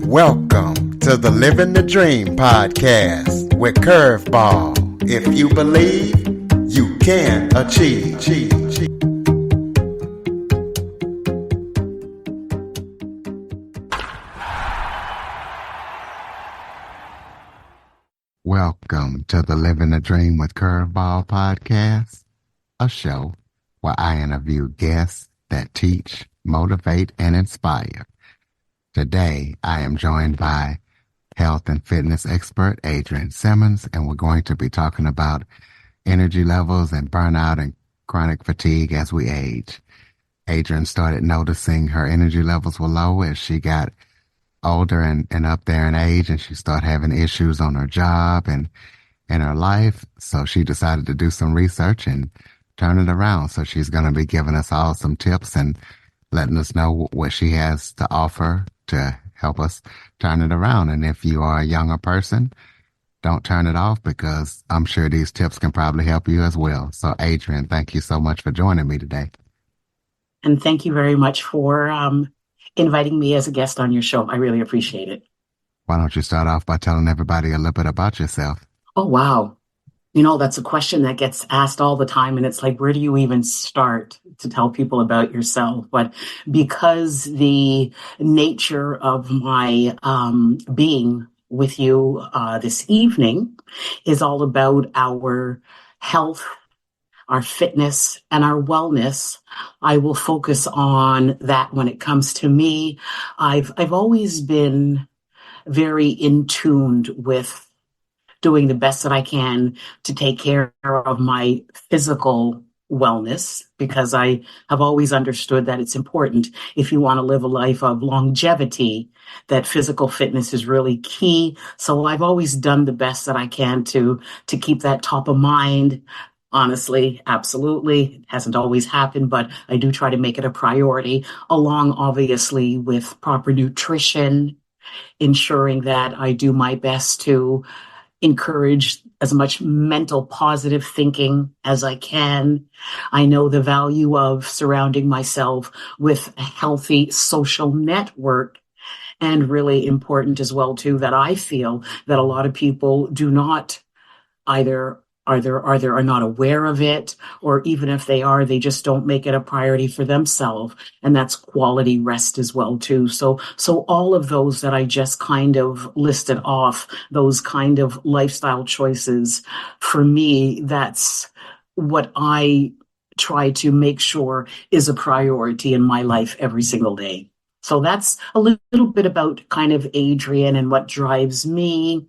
Welcome to the Living the Dream podcast with Curveball. If you believe, you can achieve. Welcome to the Living the Dream with Curveball podcast, a show where I interview guests that teach, motivate, and inspire. Today, I am joined by health and fitness expert Adrienne Simmons, and we're going to be talking about energy levels and burnout and chronic fatigue as we age. Adrienne started noticing her energy levels were low as she got older and up there in age, and she started having issues on her job and in her life. So she decided to do some research and turn it around. So she's going to be giving us all some tips and letting us know what she has to offer to help us turn it around. And if you are a younger person, don't turn it off, because I'm sure these tips can probably help you as well. So Adrienne, thank you so much for joining me today. And thank you very much for inviting me as a guest on your show. I really appreciate it. Why don't you start off by telling everybody a little bit about yourself? Oh, wow. You know, that's a question that gets asked all the time. And it's like, where do you even start to tell people about yourself? But because the nature of my being with you this evening is all about our health, our fitness, and our wellness, I will focus on that when it comes to me. I've always been very in tune with doing the best that I can to take care of my physical wellness, because I have always understood that it's important, if you want to live a life of longevity, that physical fitness is really key. So I've always done the best that I can to keep that top of mind. Honestly, absolutely. It hasn't always happened, but I do try to make it a priority, along obviously with proper nutrition, ensuring that I do my best to encourage as much mental positive thinking as I can. I know the value of surrounding myself with a healthy social network, and really important as well too, that I feel that a lot of people do not either are not aware of it, or even if they are, they just don't make it a priority for themselves. And that's quality rest as well too. So all of those that I just kind of listed off, those kind of lifestyle choices, for me, that's what I try to make sure is a priority in my life every single day. So that's a little bit about kind of Adrienne and what drives me.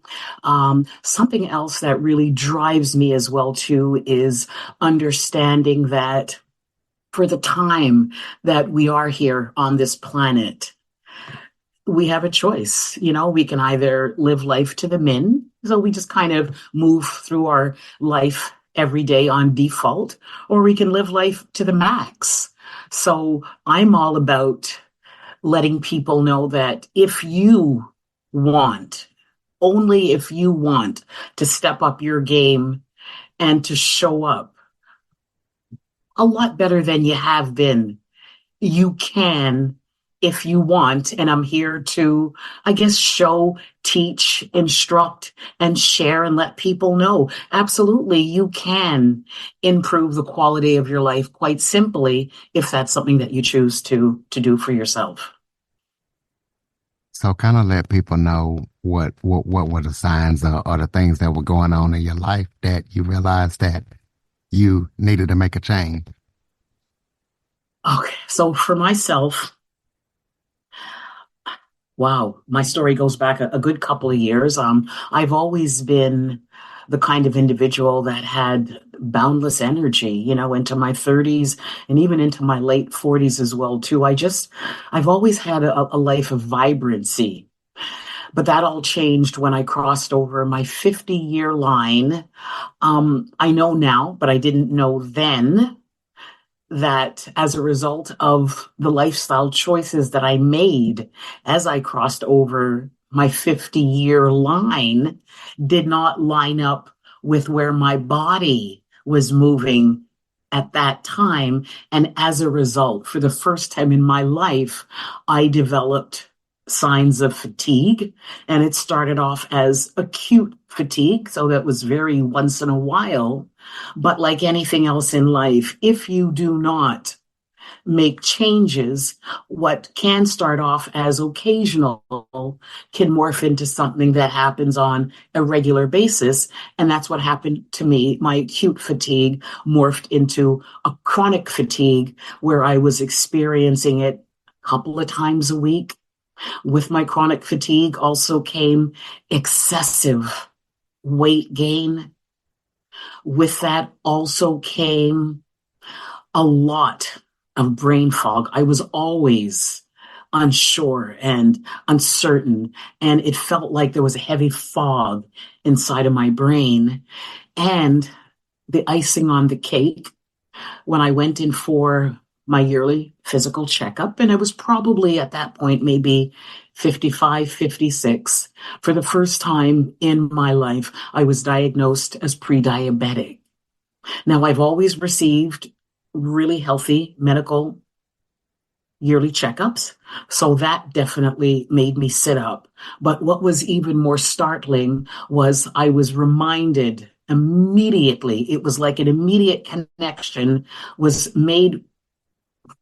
Something else that really drives me as well too is understanding that for the time that we are here on this planet, we have a choice. You know, we can either live life to the min, so we just kind of move through our life every day on default, or we can live life to the max. So I'm all about letting people know that if you want, only if you want to step up your game and to show up a lot better than you have been, you can, if you want. And I'm here to, I guess, show, teach, instruct, and share, and let people know, absolutely, you can improve the quality of your life quite simply, if that's something that you choose to do for yourself. So kind of let people know what were the signs or the things that were going on in your life that you realized that you needed to make a change. Okay, so for myself, wow, my story goes back a good couple of years. I've always been the kind of individual that had boundless energy, you know, into my 30s and even into my late 40s as well, too. I've always had a life of vibrancy. But that all changed when I crossed over my 50-year line. I know now, but I didn't know then, that as a result of the lifestyle choices that I made as I crossed over my 50-year line, did not line up with where my body was moving at that time. And as a result, for the first time in my life, I developed signs of fatigue. And it started off as acute fatigue. So that was very once in a while. But like anything else in life, if you do not make changes, what can start off as occasional can morph into something that happens on a regular basis. And that's what happened to me. My acute fatigue morphed into a chronic fatigue where I was experiencing it a couple of times a week. With my chronic fatigue also came excessive weight gain. With that also came a lot of brain fog. I was always unsure and uncertain, and it felt like there was a heavy fog inside of my brain. And the icing on the cake, when I went in for my yearly physical checkup, and I was probably at that point maybe 55, 56, for the first time in my life, I was diagnosed as pre-diabetic. Now, I've always received really healthy medical yearly checkups, so that definitely made me sit up. But what was even more startling was I was reminded immediately, it was like an immediate connection was made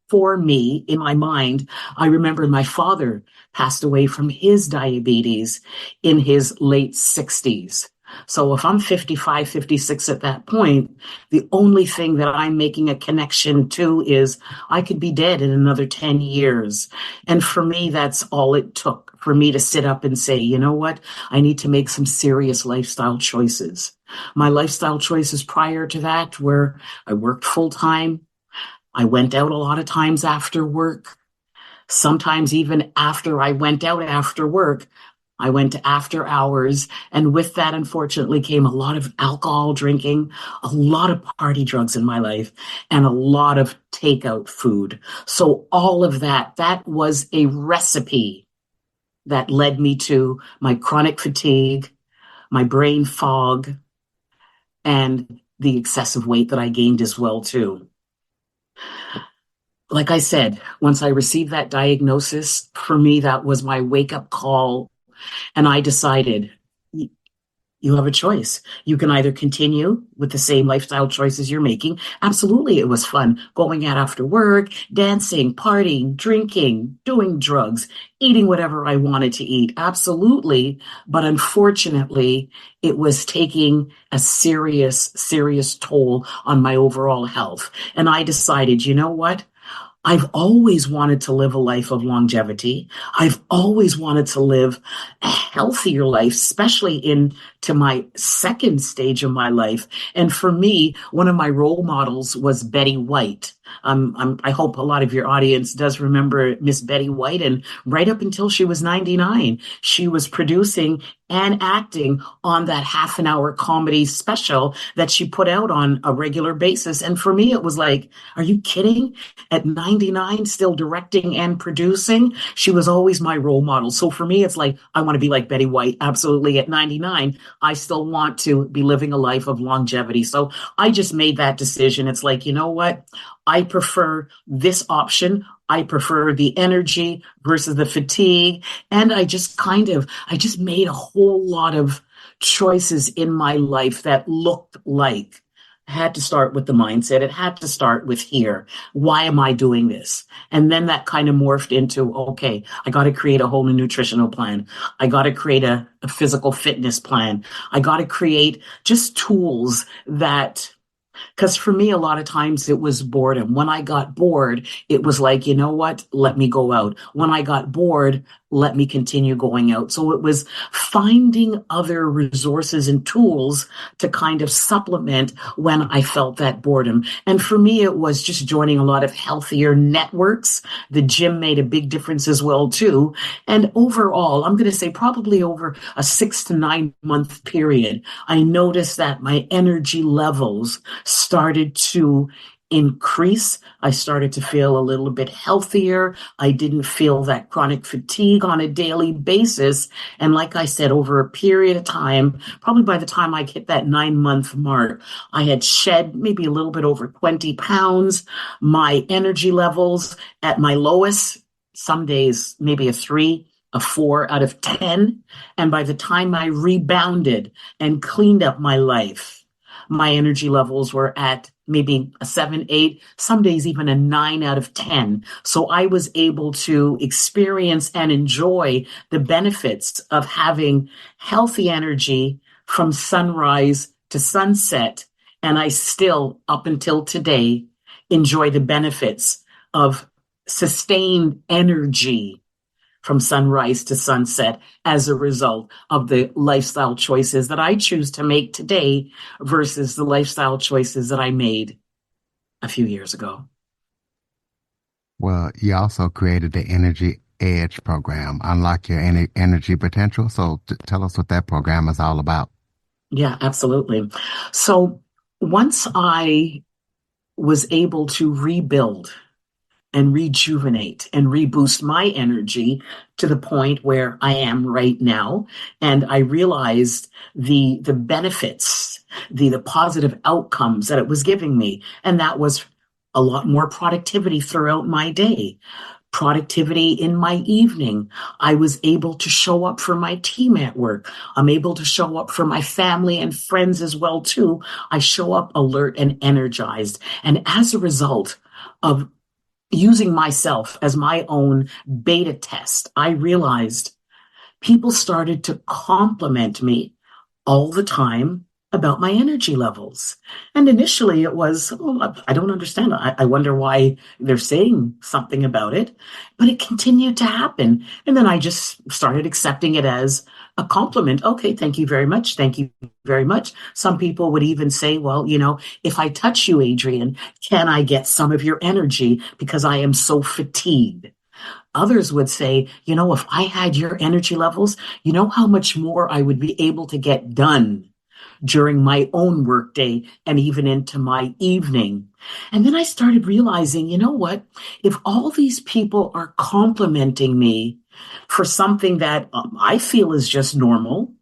for me in my mind. I remember my father passed away from his diabetes in his late 60s. So if I'm 55, 56 at that point, the only thing that I'm making a connection to is I could be dead in another 10 years. And for me, that's all it took for me to sit up and say, you know what? I need to make some serious lifestyle choices. My lifestyle choices prior to that were I worked full time. I went out a lot of times after work. Sometimes even after I went out after work, I went to after hours. And with that, unfortunately, came a lot of alcohol drinking, a lot of party drugs in my life, and a lot of takeout food. So all of that, that was a recipe that led me to my chronic fatigue, my brain fog, and the excessive weight that I gained as well, too. Like I said, once I received that diagnosis, for me, that was my wake up call. And I decided you have a choice. You can either continue with the same lifestyle choices you're making. Absolutely, it was fun going out after work, dancing, partying, drinking, doing drugs, eating whatever I wanted to eat. Absolutely. But unfortunately, it was taking a serious, serious toll on my overall health. And I decided, you know what? I've always wanted to live a life of longevity. I've always wanted to live a healthier life, especially into my second stage of my life. And for me, one of my role models was Betty White. I hope a lot of your audience does remember Miss Betty White. And right up until she was 99, she was producing and acting on that half an hour comedy special that she put out on a regular basis. And for me, it was like, are you kidding? At 99, still directing and producing. She was always my role model. So for me, it's like, I want to be like Betty White. Absolutely. At 99, I still want to be living a life of longevity. So I just made that decision. It's like, you know what? I prefer this option. I prefer the energy versus the fatigue. And I just made a whole lot of choices in my life that looked like it had to start with the mindset. It had to start with here. Why am I doing this? And then that kind of morphed into, okay, I got to create a whole new nutritional plan. I got to create a physical fitness plan. I got to create just tools that because for me, a lot of times it was boredom. When I got bored, it was like, you know what? Let me go out. When I got bored, let me continue going out. So it was finding other resources and tools to kind of supplement when I felt that boredom. And for me, it was just joining a lot of healthier networks. The gym made a big difference as well, too. And overall, I'm going to say probably over a 6 to 9 month period, I noticed that my energy levels started to increase. I started to feel a little bit healthier. I didn't feel that chronic fatigue on a daily basis. And like I said, over a period of time, probably by the time I hit that 9 month mark, I had shed maybe a little bit over 20 pounds. My energy levels at my lowest, some days maybe a 3. a 4 out of 10. And by the time I rebounded and cleaned up my life, my energy levels were at maybe a 7, 8, some days even a 9 out of 10. So I was able to experience and enjoy the benefits of having healthy energy from sunrise to sunset. And I still, up until today, enjoy the benefits of sustained energy from sunrise to sunset as a result of the lifestyle choices that I choose to make today versus the lifestyle choices that I made a few years ago. Well, you also created the Energy Edge program, Unlock Your Energy Potential. So tell us what that program is all about. Yeah, absolutely. So once I was able to rebuild and rejuvenate and reboost my energy to the point where I am right now. And I realized the benefits, the positive outcomes that it was giving me. And that was a lot more productivity throughout my day, productivity in my evening. I was able to show up for my team at work. I'm able to show up for my family and friends as well too. I show up alert and energized. And as a result of using myself as my own beta test, I realized people started to compliment me all the time about my energy levels. And initially it was, oh, I don't understand. I wonder why they're saying something about it. But it continued to happen. And then I just started accepting it as a compliment. Okay, thank you very much. Thank you very much. Some people would even say, well, if I touch you, Adrienne, can I get some of your energy because I am so fatigued? Others would say, if I had your energy levels, how much more I would be able to get done during my own workday and even into my evening. And then I started realizing, what? If all these people are complimenting me for something that I feel is just normal,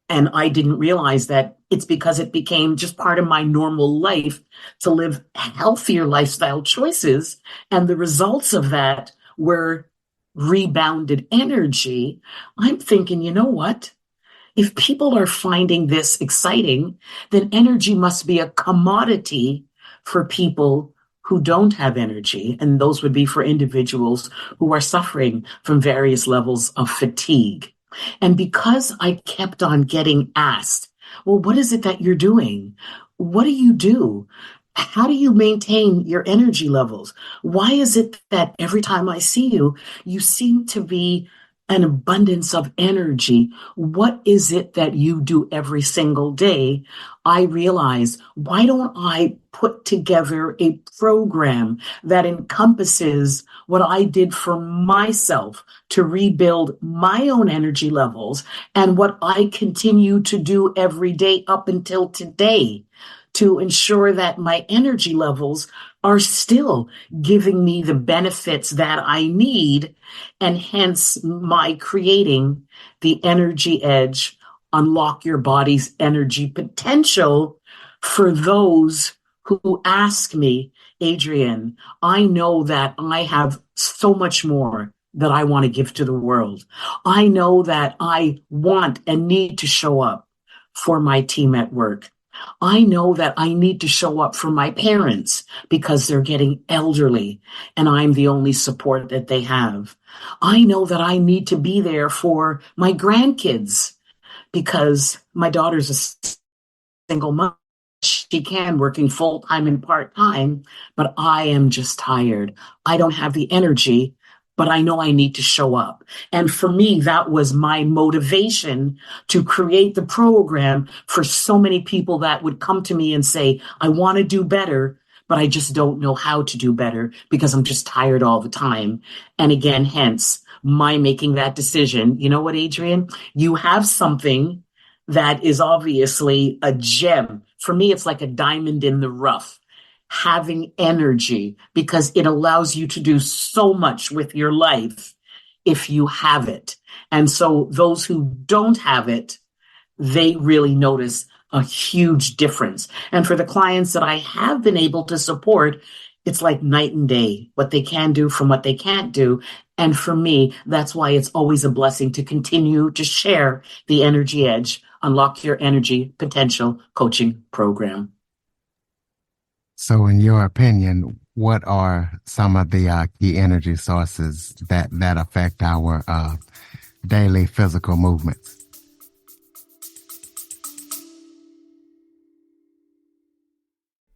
and I didn't realize that it's because it became just part of my normal life to live healthier lifestyle choices. And the results of that were rebounded energy. I'm thinking, what? If people are finding this exciting, then energy must be a commodity for people who don't have energy. And those would be for individuals who are suffering from various levels of fatigue. And because I kept on getting asked, well, what is it that you're doing? What do you do? How do you maintain your energy levels? Why is it that every time I see you, you seem to be an abundance of energy? What is it that you do every single day? I realized, why don't I put together a program that encompasses what I did for myself to rebuild my own energy levels and what I continue to do every day up until today to ensure that my energy levels are still giving me the benefits that I need, and hence my creating the Energy Edge, Unlock Your Body's Energy Potential for those who ask me, Adrienne, I know that I have so much more that I want to give to the world. I know that I want and need to show up for my team at work. I know that I need to show up for my parents because they're getting elderly and I'm the only support that they have. I know that I need to be there for my grandkids because my daughter's a single mom. She can working full time and part time, but I am just tired. I don't have the energy, but I know I need to show up. And for me, that was my motivation to create the program for so many people that would come to me and say, I want to do better, but I just don't know how to do better because I'm just tired all the time. And again, hence my making that decision. You know what, Adrienne? You have something that is obviously a gem. For me, it's like a diamond in the rough. Having energy, because it allows you to do so much with your life if you have it. And so those who don't have it, they really notice a huge difference. And for the clients that I have been able to support, it's like night and day, what they can do from what they can't do. And for me, that's why it's always a blessing to continue to share the Energy Edge, Unlock Your Energy Potential coaching program. So, in your opinion, what are some of the key energy sources that affect our daily physical movements?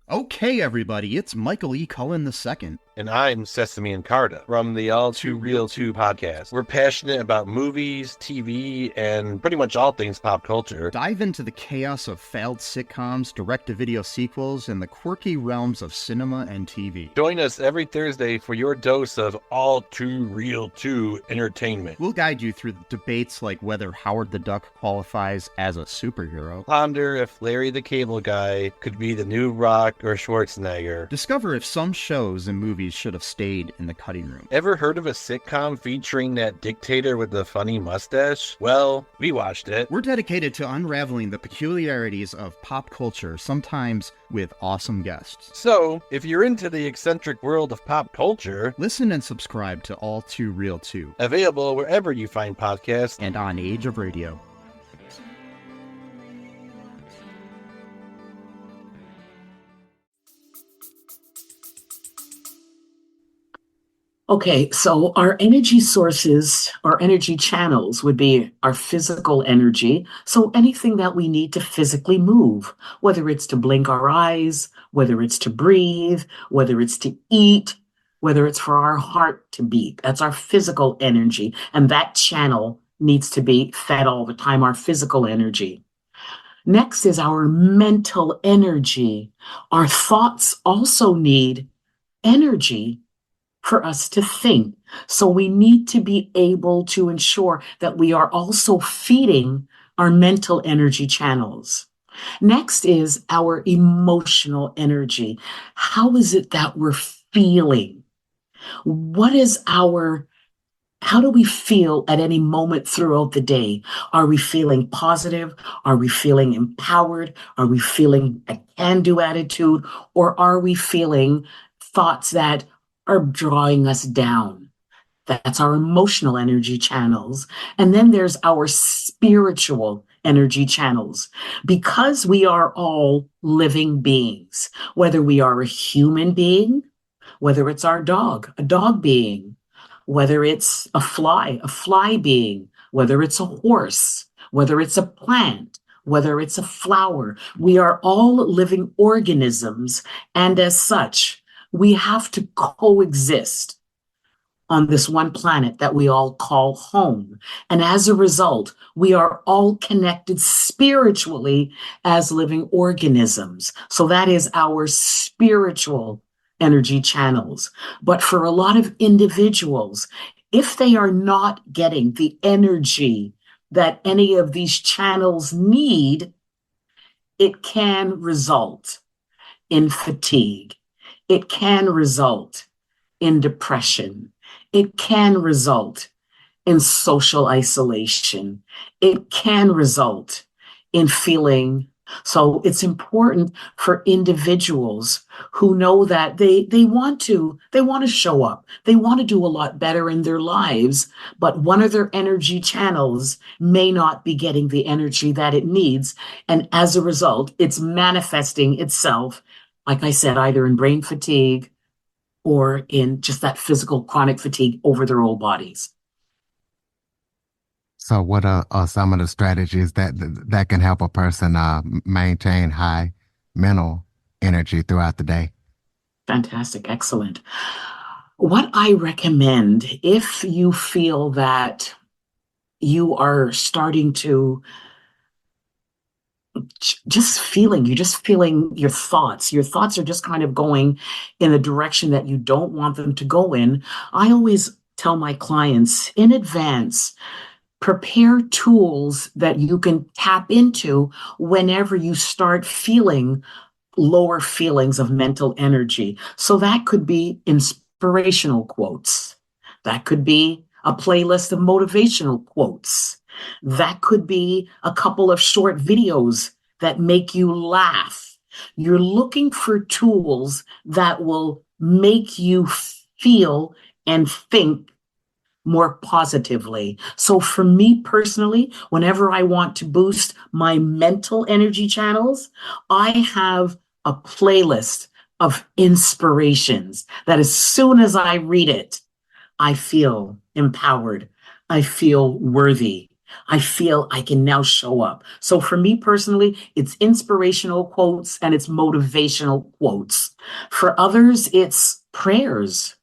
Okay, everybody, it's Michael E. Cullen II. And I'm Sesame and Carta from the All Too Real 2 podcast. We're passionate about movies, TV, and pretty much all things pop culture. Dive into the chaos of failed sitcoms, direct-to-video sequels, and the quirky realms of cinema and TV. Join us every Thursday for your dose of All Too Real 2 entertainment. We'll guide you through debates like whether Howard the Duck qualifies as a superhero. Ponder if Larry the Cable Guy could be the new Rock or Schwarzenegger. Discover if some shows and movies should have stayed in the cutting room. Ever heard of a sitcom featuring that dictator with the funny mustache? Well, we watched it. We're dedicated to unraveling the peculiarities of pop culture, sometimes with awesome guests. So, if you're into the eccentric world of pop culture, listen and subscribe to All Too Real 2. Available wherever you find podcasts and on Age of Radio. Okay, so our energy sources, our energy channels would be our physical energy. So anything that we need to physically move, whether it's to blink our eyes, whether it's to breathe, whether it's to eat, whether it's for our heart to beat, that's our physical energy. And that channel needs to be fed all the time, our physical energy. Next is our mental energy. Our thoughts also need energy for us to think. So we need to be able to ensure that we are also feeding our mental energy channels. Next is our emotional energy. How is it that we're feeling? How do we feel at any moment throughout the day? Are we feeling positive? Are we feeling empowered? Are we feeling a can-do attitude? Or are we feeling thoughts that are drawing us down? That's our emotional energy channels. And then there's our spiritual energy channels. Because we are all living beings, whether we are a human being, whether it's our dog, a dog being, whether it's a fly being, whether it's a horse, whether it's a plant, whether it's a flower, we are all living organisms. And as such, we have to coexist on this one planet that we all call home. And as a result, we are all connected spiritually as living organisms. So that is our spiritual energy channels. But for a lot of individuals, if they are not getting the energy that any of these channels need, it can result in fatigue. It can result in depression. It can result in social isolation. It can result in feeling. So it's important for individuals who know that they want to show up. They want to do a lot better in their lives, but one of their energy channels may not be getting the energy that it needs. And as a result, it's manifesting itself, like I said, either in brain fatigue or in just that physical chronic fatigue over their whole bodies. So what are some of the strategies that can help a person maintain high mental energy throughout the day? Fantastic. Excellent. What I recommend, if you feel that you are starting to you're just feeling your thoughts are just kind of going in a direction that you don't want them to go in, I always tell my clients in advance, prepare tools that you can tap into whenever you start feeling lower feelings of mental energy. So that could be inspirational quotes. That could be a playlist of motivational quotes. That could be a couple of short videos that make you laugh. You're looking for tools that will make you feel and think more positively. So for me personally, whenever I want to boost my mental energy channels, I have a playlist of inspirations that as soon as I read it, I feel empowered. I feel worthy. I feel I can now show up. So for me personally, it's inspirational quotes and it's motivational quotes. For others, it's prayers.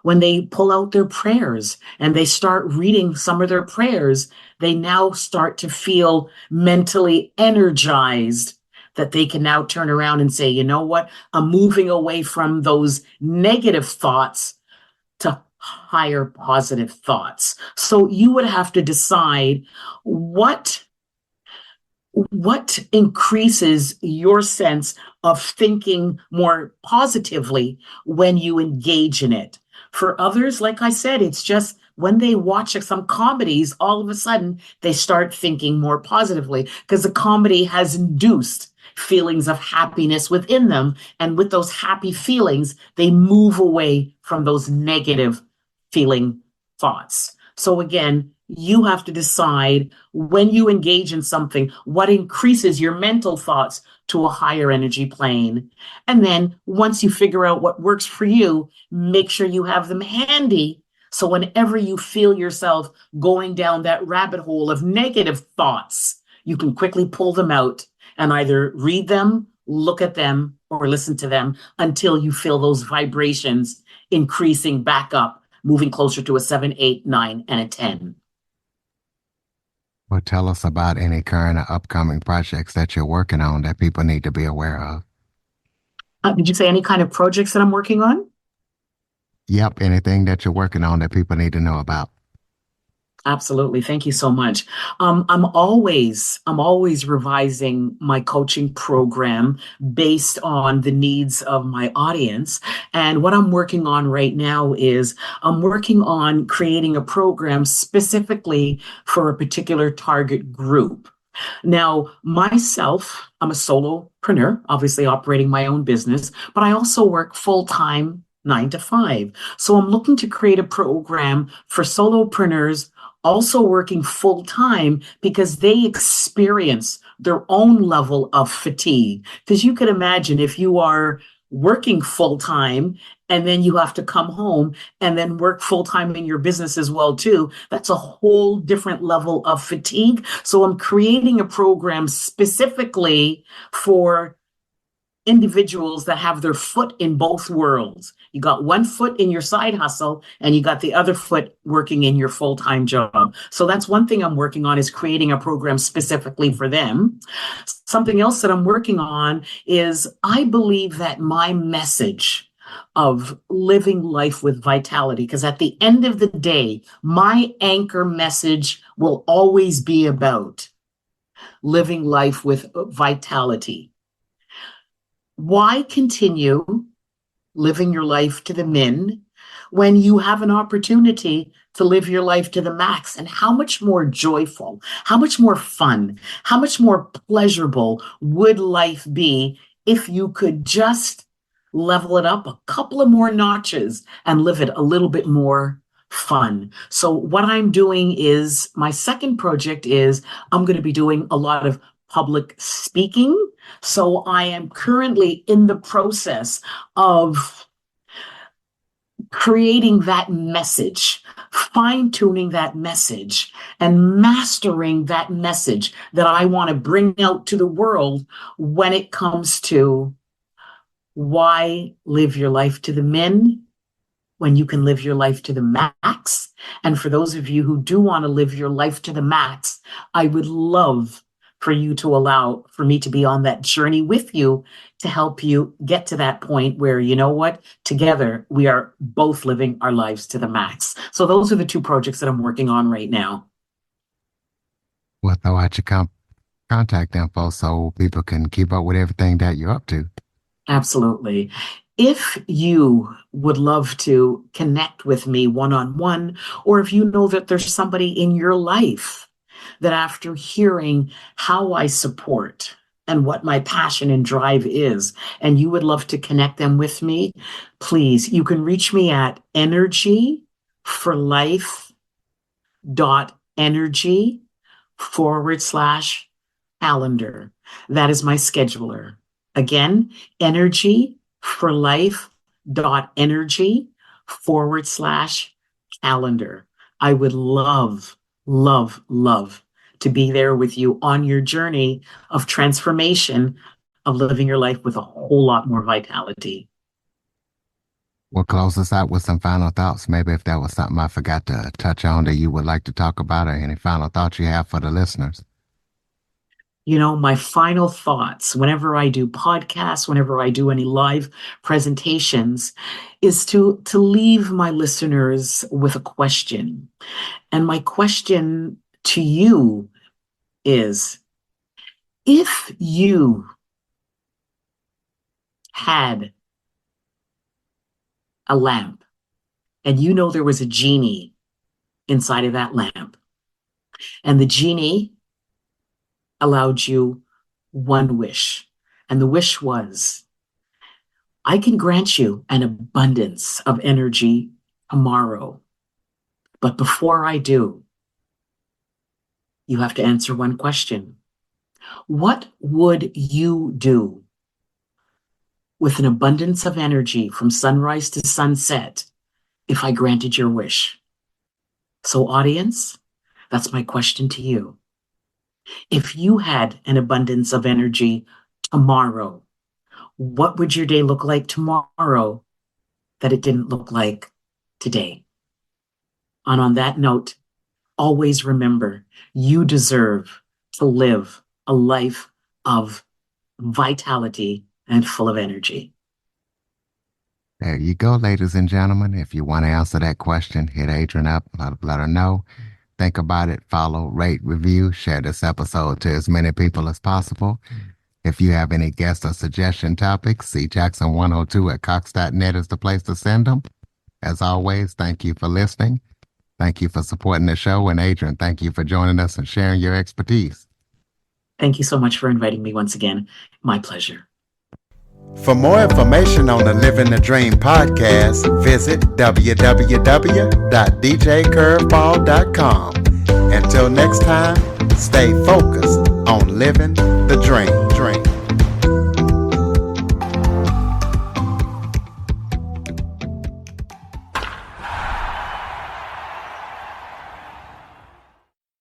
When they pull out their prayers and they start reading some of their prayers, they now start to feel mentally energized that they can now turn around and say, you know what? I'm moving away from those negative thoughts to higher positive thoughts. So you would have to decide what increases your sense of thinking more positively when you engage in it. For others, like I said, it's just when they watch some comedies, all of a sudden they start thinking more positively because the comedy has induced feelings of happiness within them. And with those happy feelings, they move away from those negative feeling thoughts. So again, you have to decide when you engage in something, what increases your mental thoughts to a higher energy plane. And then once you figure out what works for you, make sure you have them handy. So whenever you feel yourself going down that rabbit hole of negative thoughts, you can quickly pull them out and either read them, look at them, or listen to them until you feel those vibrations increasing back up, moving closer to a 7, 8, 9, and a 10. Well, tell us about any current or upcoming projects that you're working on that people need to be aware of. Did you say any kind of projects that I'm working on? Yep, anything that you're working on that people need to know about. Absolutely. Thank you so much. I'm always revising my coaching program based on the needs of my audience. And what I'm working on right now is I'm working on creating a program specifically for a particular target group. Now, myself, I'm a solopreneur, obviously operating my own business, but I also work full time, 9 to 5. So I'm looking to create a program for solopreneurs also working full time because they experience their own level of fatigue. Because you can imagine if you are working full time and then you have to come home and then work full time in your business as well too, that's a whole different level of fatigue. So I'm creating a program specifically for individuals that have their foot in both worlds. You got one foot in your side hustle and you got the other foot working in your full-time job. So that's one thing I'm working on, is creating a program specifically for them. Something else that I'm working on is I believe that my message of living life with vitality, because at the end of the day, my anchor message will always be about living life with vitality. Why continue living your life to the min when you have an opportunity to live your life to the max? And how much more joyful, how much more fun, how much more pleasurable would life be if you could just level it up a couple of more notches and live it a little bit more fun? So what I'm doing is, my second project is I'm going to be doing a lot of public speaking. So I am currently in the process of creating that message, fine tuning that message, and mastering that message that I want to bring out to the world when it comes to why live your life to the min when you can live your life to the max. And for those of you who do want to live your life to the max, I would love for you to allow for me to be on that journey with you to help you get to that point where, you know what, together we are both living our lives to the max. So those are the two projects that I'm working on right now. We'll throw out your contact info so people can keep up with everything that you're up to. Absolutely. If you would love to connect with me one-on-one, or if you know that there's somebody in your life that after hearing how I support and what my passion and drive is, and you would love to connect them with me, please, you can reach me at energy for life energy/calendar. That is my scheduler. Again, energy for life energy/calendar. I would love, love, love to be there with you on your journey of transformation, of living your life with a whole lot more vitality. We'll close us out with some final thoughts. Maybe if there was something I forgot to touch on that you would like to talk about, or any final thoughts you have for the listeners. My final thoughts whenever I do podcasts, whenever I do any live presentations, is to leave my listeners with a question. And my question to you is, if you had a lamp and there was a genie inside of that lamp, and the genie allowed you one wish, and the wish was, I can grant you an abundance of energy tomorrow, but before I do, you have to answer one question. What would you do with an abundance of energy from sunrise to sunset if I granted your wish? So, audience, that's my question to you. If you had an abundance of energy tomorrow, what would your day look like tomorrow that it didn't look like today? And on that note, always remember, you deserve to live a life of vitality and full of energy. There you go, ladies and gentlemen. If you want to answer that question, hit Adrienne up, let her know. Think about it, follow, rate, review, share this episode to as many people as possible. If you have any guest or suggestion topics, cjackson102@cox.net is the place to send them. As always, thank you for listening. Thank you for supporting the show. And Adrienne, thank you for joining us and sharing your expertise. Thank you so much for inviting me once again. My pleasure. For more information on the Living the Dream podcast, visit www.djcurveball.com. Until next time, stay focused on living the dream.